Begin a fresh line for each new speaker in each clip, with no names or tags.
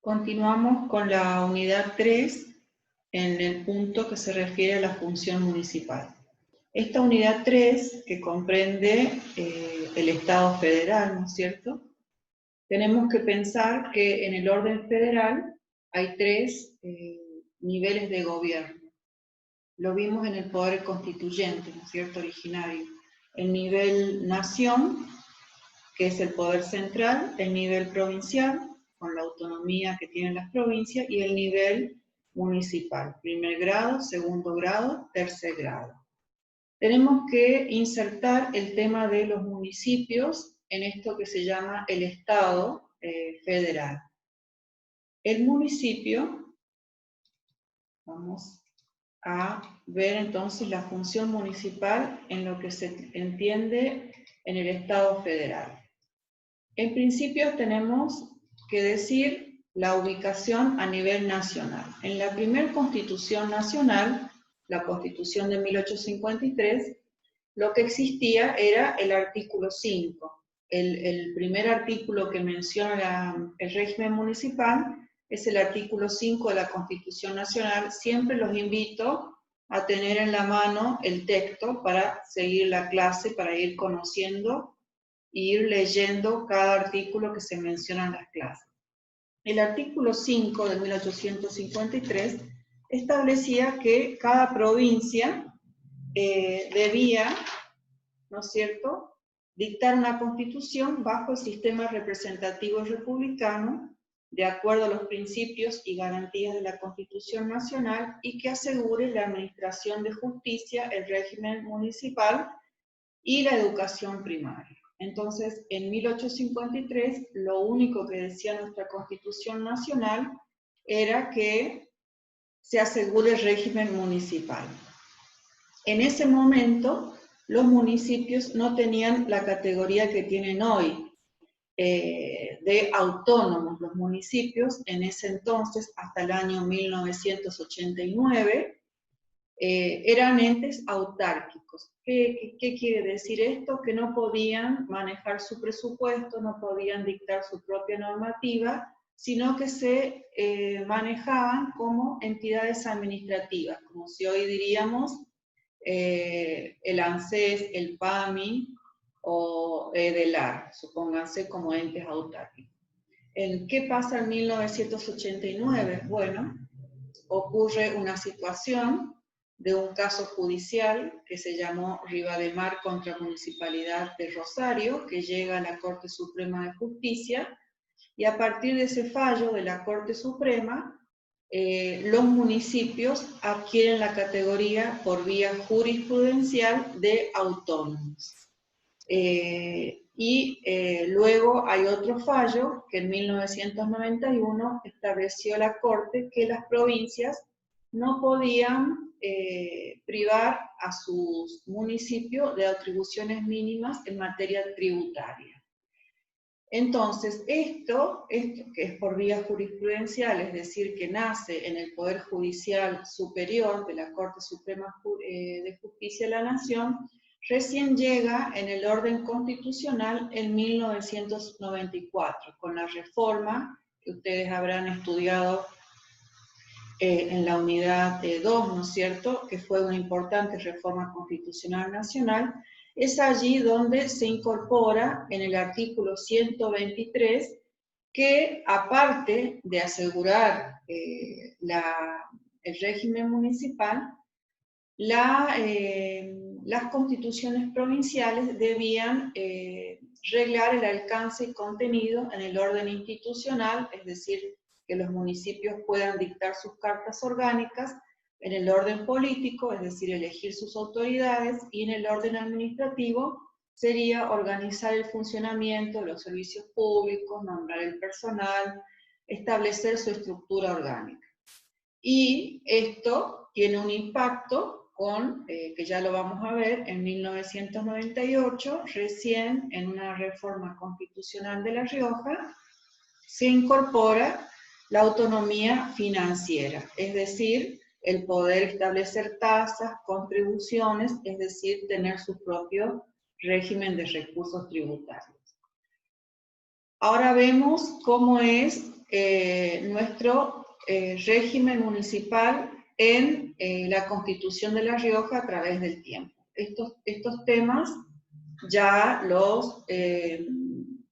Continuamos con la unidad 3 en el punto que se refiere a la función municipal. Esta unidad 3, que comprende el Estado federal, ¿no es cierto? Tenemos que pensar que en el orden federal hay tres niveles de gobierno. Lo vimos en el poder constituyente, ¿no es cierto?, originario. El nivel nación, que es el poder central, el nivel provincial, con la autonomía que tienen las provincias, y el nivel municipal, primer grado, segundo grado, tercer grado. Tenemos que insertar el tema de los municipios en esto que se llama el Estado federal. El municipio, vamos a ver entonces la función municipal en lo que se entiende en el Estado federal. En principio tenemos que decir la ubicación a nivel nacional. En la primera Constitución Nacional, la Constitución de 1853, lo que existía era el artículo 5. El primer artículo que menciona el régimen municipal es el artículo 5 de la Constitución Nacional. Siempre los invito a tener en la mano el texto para seguir la clase, para ir conociendo e ir leyendo cada artículo que se menciona en las clases. El artículo 5 de 1853 establecía que cada provincia debía, ¿no es cierto?, dictar una constitución bajo el sistema representativo republicano, de acuerdo a los principios y garantías de la Constitución Nacional, y que asegure la administración de justicia, el régimen municipal y la educación primaria. Entonces, en 1853, lo único que decía nuestra Constitución Nacional era que se asegure el régimen municipal. En ese momento, los municipios no tenían la categoría que tienen hoy, de autónomos. Los municipios, en ese entonces, hasta el año 1989, eran entes autárquicos. ¿Qué quiere decir esto? Que no podían manejar su presupuesto, no podían dictar su propia normativa, sino que se manejaban como entidades administrativas, como si hoy diríamos el ANSES, el PAMI o EDELAR, supónganse como entes autárquicos. ¿Qué pasa en 1989? Bueno, ocurre una situación de un caso judicial que se llamó Rivademar contra Municipalidad de Rosario, que llega a la Corte Suprema de Justicia, y a partir de ese fallo de la Corte Suprema, los municipios adquieren la categoría por vía jurisprudencial de autónomos. Luego hay otro fallo que en 1991 estableció la Corte que las provincias no podían privar a sus municipios de atribuciones mínimas en materia tributaria. Entonces, esto que es por vía jurisprudencial, es decir, que nace en el Poder Judicial Superior de la Corte Suprema de Justicia de la Nación, recién llega en el orden constitucional en 1994, con la reforma que ustedes habrán estudiado en la unidad 2, ¿no es cierto?, que fue una importante reforma constitucional nacional. Es allí donde se incorpora en el artículo 123 que, aparte de asegurar el régimen municipal, las constituciones provinciales debían reglar el alcance y contenido en el orden institucional, es decir, que los municipios puedan dictar sus cartas orgánicas, en el orden político, es decir, elegir sus autoridades, y en el orden administrativo sería organizar el funcionamiento de los servicios públicos, nombrar el personal, establecer su estructura orgánica. Y esto tiene un impacto que ya lo vamos a ver, en 1998, recién en una reforma constitucional de La Rioja, se incorpora la autonomía financiera, es decir, el poder establecer tasas, contribuciones, es decir, tener su propio régimen de recursos tributarios. Ahora vemos cómo es nuestro régimen municipal en la Constitución de La Rioja a través del tiempo. Estos temas ya los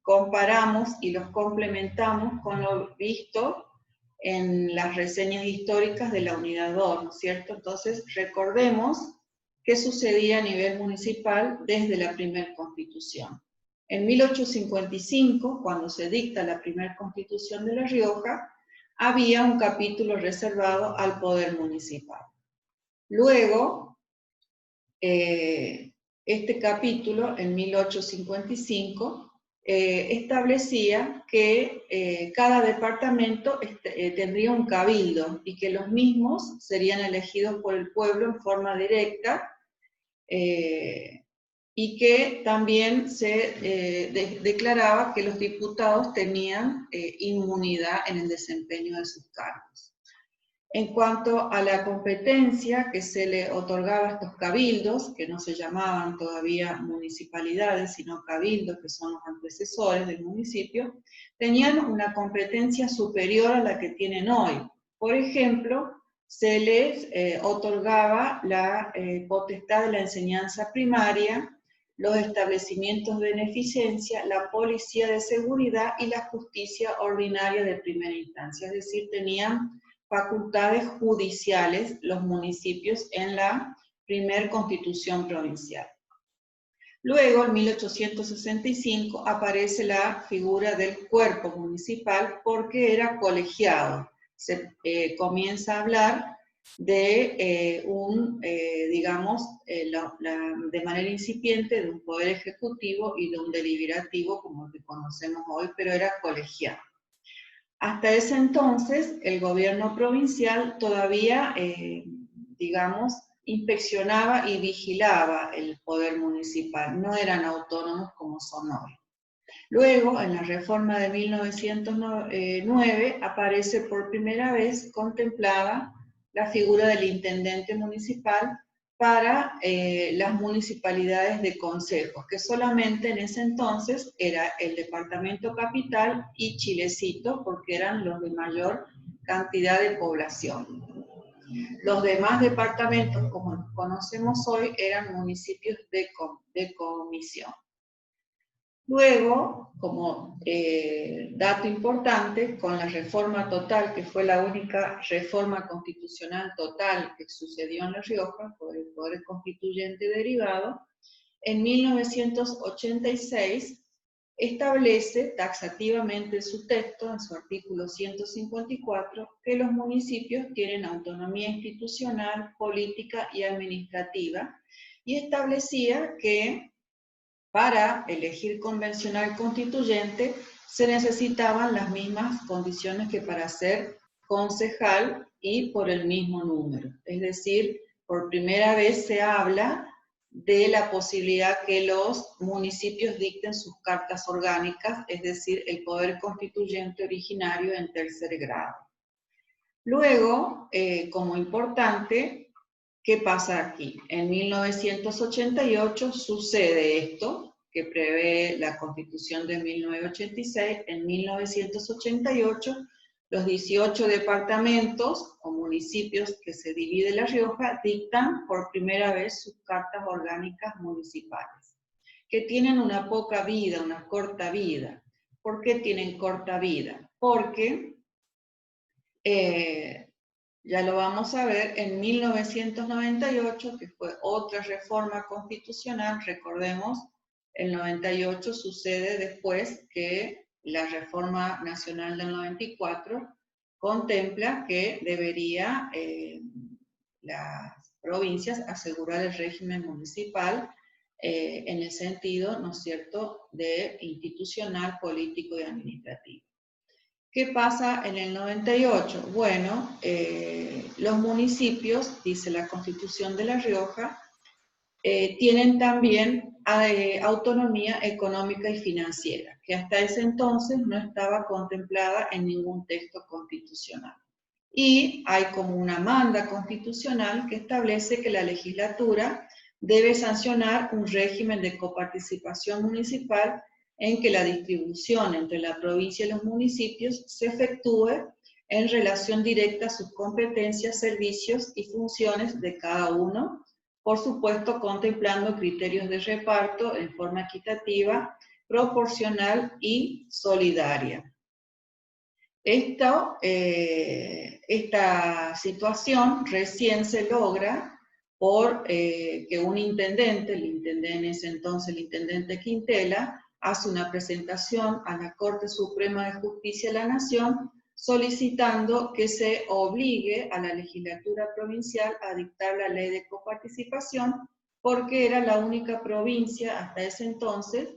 comparamos y los complementamos con lo visto en las reseñas históricas de la Unidad 2, ¿no es cierto? Entonces, recordemos qué sucedía a nivel municipal desde la primera Constitución. En 1855, cuando se dicta la primera Constitución de La Rioja, había un capítulo reservado al poder municipal. Luego, este capítulo, en 1855, establecía que cada departamento tendría un cabildo y que los mismos serían elegidos por el pueblo en forma directa, y que también se declaraba que los diputados tenían inmunidad en el desempeño de sus cargos. En cuanto a la competencia que se le otorgaba a estos cabildos, que no se llamaban todavía municipalidades, sino cabildos, que son los antecesores del municipio, tenían una competencia superior a la que tienen hoy. Por ejemplo, se les otorgaba la potestad de la enseñanza primaria, los establecimientos de beneficencia, la policía de seguridad y la justicia ordinaria de primera instancia, es decir, tenían facultades judiciales los municipios en la primer Constitución provincial. Luego, en 1865, aparece la figura del cuerpo municipal porque era colegiado. Se comienza a hablar de de manera incipiente, de un poder ejecutivo y de un deliberativo, como el que conocemos hoy, pero era colegiado. Hasta ese entonces, el gobierno provincial todavía, inspeccionaba y vigilaba el poder municipal, no eran autónomos como son hoy. Luego, en la reforma de 1909, aparece por primera vez contemplada la figura del intendente municipal para las municipalidades de consejos, que solamente en ese entonces era el departamento capital y Chilecito, porque eran los de mayor cantidad de población. Los demás departamentos, como los conocemos hoy, eran municipios de comisión. Luego, como dato importante, con la reforma total, que fue la única reforma constitucional total que sucedió en La Rioja, por el poder constituyente derivado, en 1986 establece taxativamente en su texto, en su artículo 154, que los municipios tienen autonomía institucional, política y administrativa, y establecía que para elegir convencional constituyente se necesitaban las mismas condiciones que para ser concejal y por el mismo número. Es decir, por primera vez se habla de la posibilidad que los municipios dicten sus cartas orgánicas, es decir, el poder constituyente originario en tercer grado. Luego, como importante, ¿qué pasa aquí? En 1988 sucede esto, que prevé la Constitución de 1986. En 1988, los 18 departamentos o municipios que se divide La Rioja dictan por primera vez sus cartas orgánicas municipales, que tienen una poca vida, una corta vida. ¿Por qué tienen corta vida? Porque ya lo vamos a ver, en 1998, que fue otra reforma constitucional, recordemos, el 98 sucede después que la reforma nacional del 94 contempla que debería las provincias asegurar el régimen municipal en el sentido, ¿no es cierto?, de institucional, político y administrativo. ¿Qué pasa en el 98? Bueno, los municipios, dice la Constitución de La Rioja, tienen también autonomía económica y financiera, que hasta ese entonces no estaba contemplada en ningún texto constitucional. Y hay como una manda constitucional que establece que la legislatura debe sancionar un régimen de coparticipación municipal en que la distribución entre la provincia y los municipios se efectúe en relación directa a sus competencias, servicios y funciones de cada uno, por supuesto contemplando criterios de reparto en forma equitativa, proporcional y solidaria. Esta situación recién se logra por que un intendente, el intendente en ese entonces, el intendente Quintela, hace una presentación a la Corte Suprema de Justicia de la Nación solicitando que se obligue a la legislatura provincial a dictar la ley de coparticipación, porque era la única provincia hasta ese entonces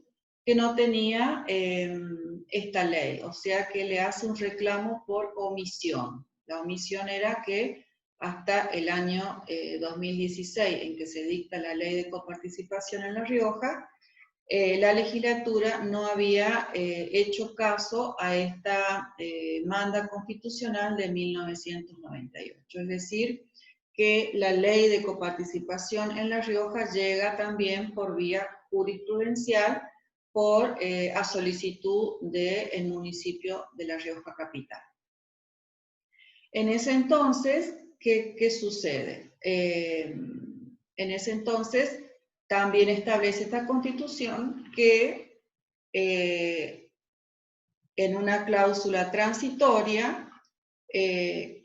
que no tenía esta ley, o sea que le hace un reclamo por omisión. La omisión era que hasta el año 2016, en que se dicta la ley de coparticipación en La Rioja, la legislatura no había hecho caso a esta manda constitucional de 1998. Es decir, que la ley de coparticipación en La Rioja llega también por vía jurisprudencial a solicitud del municipio de La Rioja Capital. En ese entonces, ¿qué sucede? En ese entonces también establece esta Constitución que en una cláusula transitoria se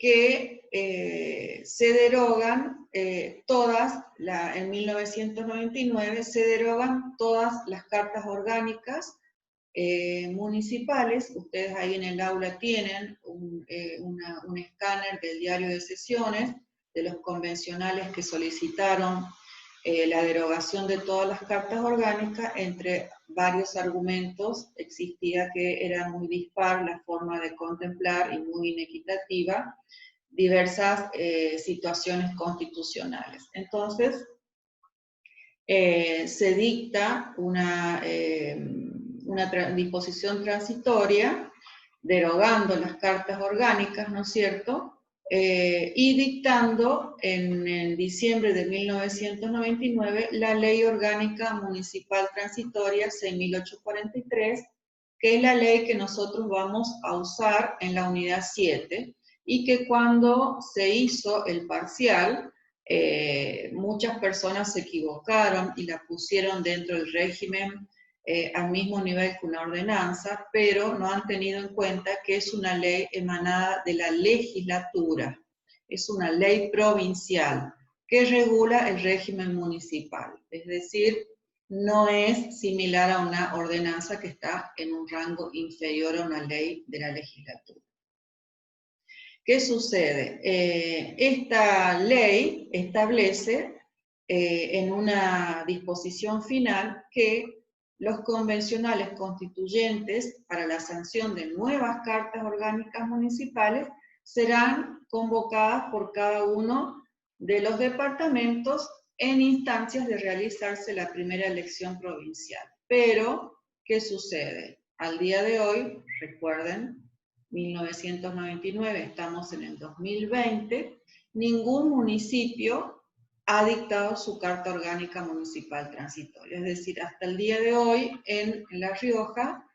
derogan en 1999 se derogan todas las cartas orgánicas municipales. Ustedes ahí en el aula tienen un escáner del diario de sesiones de los convencionales que solicitaron la derogación de todas las cartas orgánicas. Entre varios argumentos existía que era muy dispar la forma de contemplar y muy inequitativa diversas situaciones constitucionales. Entonces, se dicta una disposición transitoria derogando las cartas orgánicas, ¿no es cierto?, y dictando en diciembre de 1999 la Ley Orgánica Municipal Transitoria 6.843, que es la ley que nosotros vamos a usar en la unidad 7, y que cuando se hizo el parcial, muchas personas se equivocaron y la pusieron dentro del régimen al mismo nivel que una ordenanza, pero no han tenido en cuenta que es una ley emanada de la legislatura, es una ley provincial que regula el régimen municipal, es decir, no es similar a una ordenanza que está en un rango inferior a una ley de la legislatura. ¿Qué sucede? Esta ley establece en una disposición final que los convencionales constituyentes para la sanción de nuevas cartas orgánicas municipales serán convocadas por cada uno de los departamentos en instancias de realizarse la primera elección provincial. Pero, ¿qué sucede? Al día de hoy, recuerden, 1999, estamos en el 2020, ningún municipio ha dictado su Carta Orgánica Municipal Transitoria. Es decir, hasta el día de hoy en La Rioja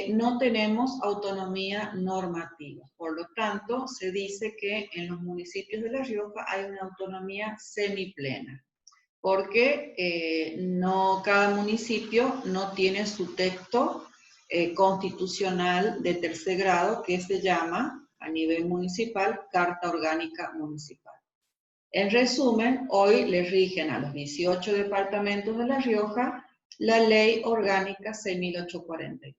no tenemos autonomía normativa. Por lo tanto, se dice que en los municipios de La Rioja hay una autonomía semiplena, porque cada municipio no tiene su texto constitucional de tercer grado, que se llama, a nivel municipal, Carta Orgánica Municipal. En resumen, hoy le rigen a los 18 departamentos de La Rioja la Ley Orgánica 6.843.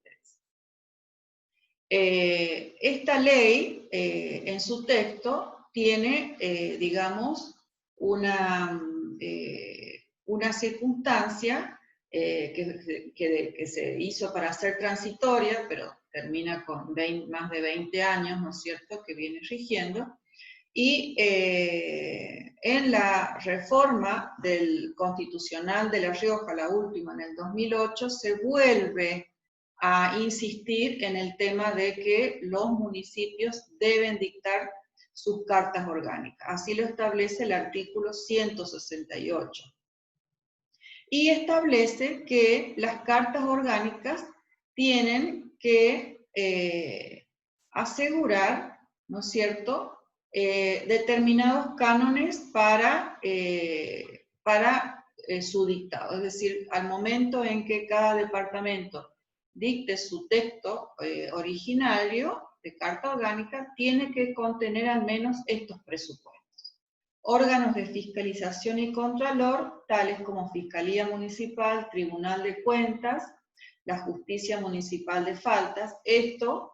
Esta ley, en su texto, tiene, digamos, una circunstancia que se hizo para ser transitoria, pero termina con más de 20 años, ¿no es cierto?, que viene rigiendo. Y en la reforma del constitucional de La Rioja, la última en el 2008, se vuelve a insistir en el tema de que los municipios deben dictar sus cartas orgánicas. Así lo establece el artículo 168. Y establece que las cartas orgánicas tienen que asegurar, ¿no es cierto?, determinados cánones para su dictado. Es decir, al momento en que cada departamento dicte su texto originario de carta orgánica, tiene que contener al menos estos presupuestos. Órganos de fiscalización y contralor, tales como Fiscalía Municipal, Tribunal de Cuentas, la Justicia Municipal de Faltas. Esto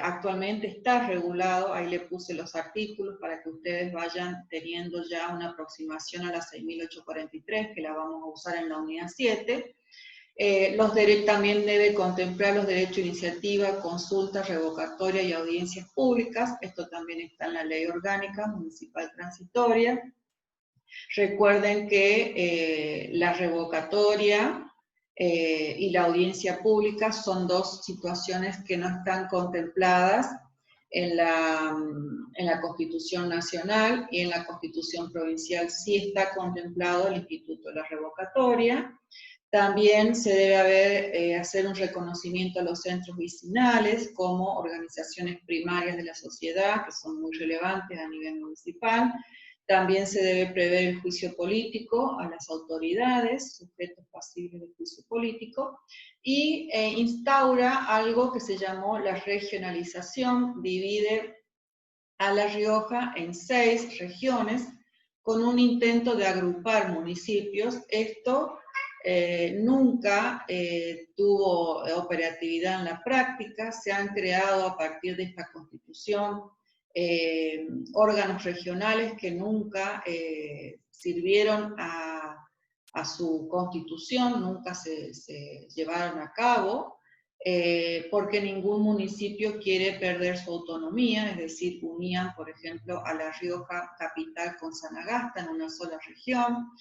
actualmente está regulado, ahí le puse los artículos para que ustedes vayan teniendo ya una aproximación a la 6.843, que la vamos a usar en la unidad 7. También debe contemplar los derechos de iniciativa, consultas, revocatoria y audiencias públicas. Esto también está en la Ley Orgánica Municipal Transitoria. Recuerden que la revocatoria y la audiencia pública son dos situaciones que no están contempladas en la Constitución Nacional, y en la Constitución Provincial sí está contemplado el instituto de la revocatoria. También se debe hacer un reconocimiento a los centros vecinales como organizaciones primarias de la sociedad, que son muy relevantes a nivel municipal. También se debe prever el juicio político a las autoridades, sujetos pasibles de juicio político, y instaura algo que se llamó la regionalización, divide a La Rioja en 6 regiones, con un intento de agrupar municipios. Esto nunca tuvo operatividad en la práctica. Se han creado a partir de esta Constitución órganos regionales que nunca sirvieron a su constitución, nunca se llevaron a cabo, porque ningún municipio quiere perder su autonomía. Es decir, unían, por ejemplo, a La Rioja capital con Sanagasta en una sola región,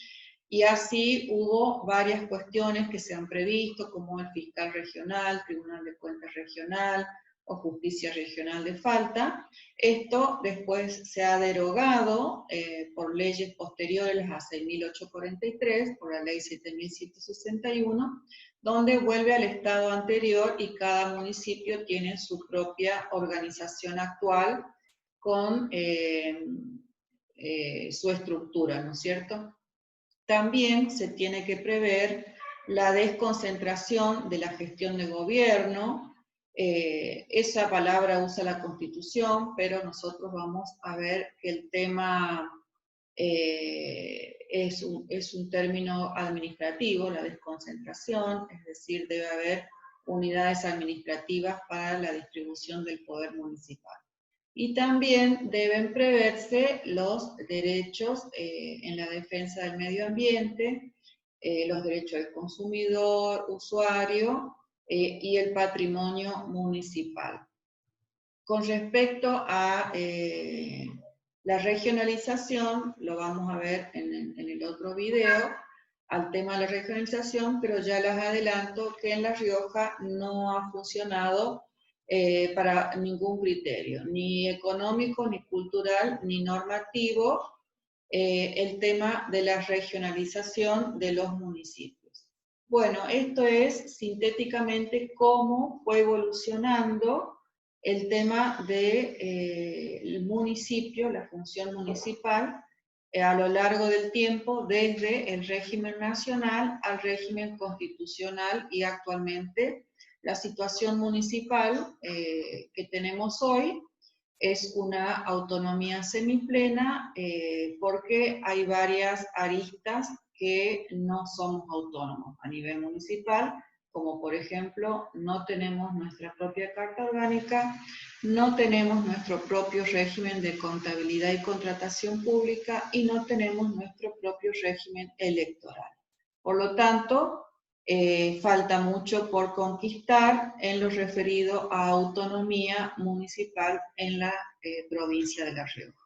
y así hubo varias cuestiones que se han previsto, como el fiscal regional, Tribunal de Cuentas regional, o Justicia Regional de Falta. Esto después se ha derogado por leyes posteriores a 6.843, por la ley 7.161, donde vuelve al estado anterior y cada municipio tiene su propia organización actual con su estructura, ¿no es cierto? También se tiene que prever la desconcentración de la gestión de gobierno. Esa palabra usa la Constitución, pero nosotros vamos a ver que el tema es un término administrativo, la desconcentración, es decir, debe haber unidades administrativas para la distribución del poder municipal. Y también deben preverse los derechos en la defensa del medio ambiente, los derechos del consumidor, usuario, y el patrimonio municipal. Con respecto a la regionalización, lo vamos a ver en el otro video, al tema de la regionalización, pero ya les adelanto que en La Rioja no ha funcionado para ningún criterio, ni económico, ni cultural, ni normativo, el tema de la regionalización de los municipios. Bueno, esto es sintéticamente cómo fue evolucionando el tema del municipio, la función municipal, a lo largo del tiempo, desde el régimen nacional al régimen constitucional, y actualmente la situación municipal que tenemos hoy es una autonomía semiplena, porque hay varias aristas que no somos autónomos a nivel municipal, como por ejemplo, no tenemos nuestra propia carta orgánica, no tenemos nuestro propio régimen de contabilidad y contratación pública, y no tenemos nuestro propio régimen electoral. Por lo tanto, falta mucho por conquistar en lo referido a autonomía municipal en la provincia de La Rioja.